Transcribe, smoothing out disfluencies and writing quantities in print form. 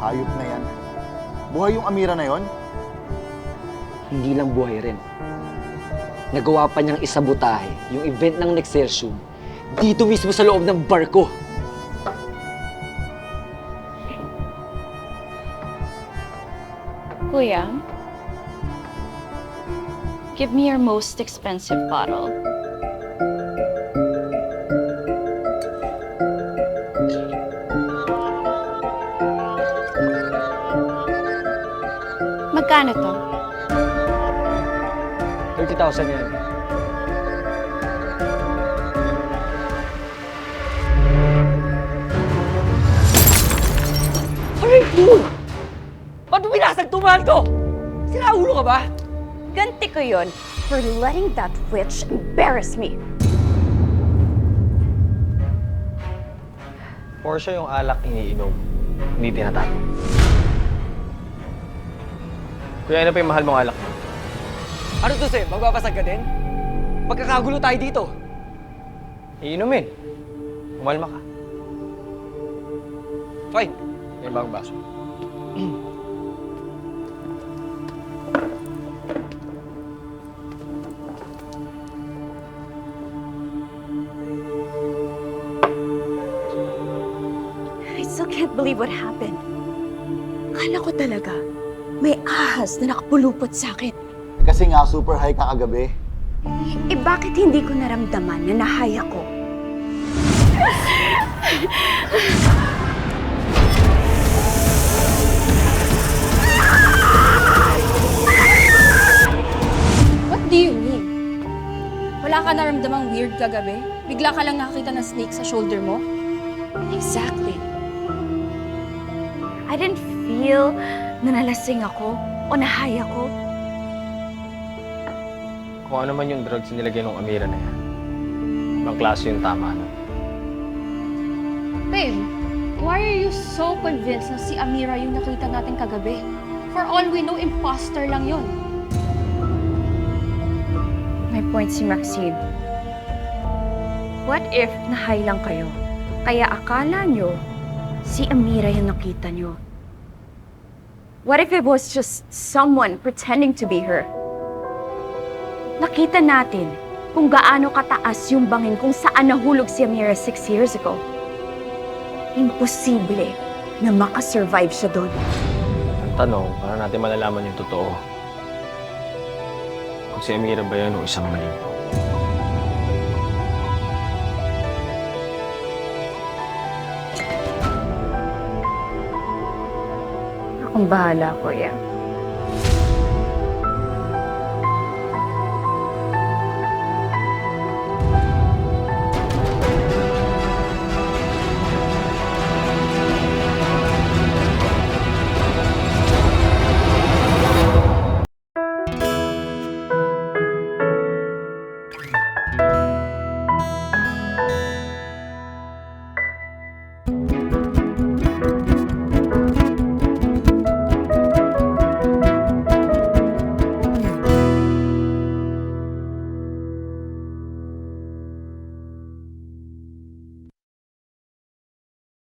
Hayop na yan. Buhay yung Amira na yon? Hindi lang buhay rin. Nagawa pa niyang isabotahe yung event ng Nexertium dito mismo sa loob ng barko. Kuya, give me your most expensive bottle. Magkano to? 30,000 yan. Aray mo! Ba't mo binasag tumahan ko? Sinaulo ka ba? Ganti ko yun for letting that witch embarrass me. Portia yung alak iniinom, hindi tinatago. Kuya, ano pa yung mahal mong alak? Ano to, Sem? Magbabasag ka din? Magkakagulo tayo dito. Iinumin. Umalma ka. Fine. May bagong baso. I still can't believe what happened. Akala ko talaga, may ahas na nakapulupot sa akin. Kasi nga, super high ka kagabi. Eh bakit hindi ko naramdaman na nahay ako? What do you mean? Wala ka naramdamang weird kagabi? Bigla ka lang nakakita ng snake sa shoulder mo? Exactly. I didn't feel na nalasing ako o nahay ako. Kung ano man yung drugs nilagay ng Amira na yan, ibang klase yung tama na. Babe, why are you so convinced na si Amira yung nakita natin kagabi? For all we know, imposter lang yon. May point si Maxine. What if nahay lang kayo? Kaya akala nyo, si Amira yung nakita nyo. What if it was just someone pretending to be her? Nakita natin kung gaano kataas yung bangin kung saan nahulog si Amira 6 years ago. Imposible na makasurvive siya doon. Ang tanong, para natin malalaman yung totoo. Kung si Amira ba yun o isang mali. Akong bahala, Kuya.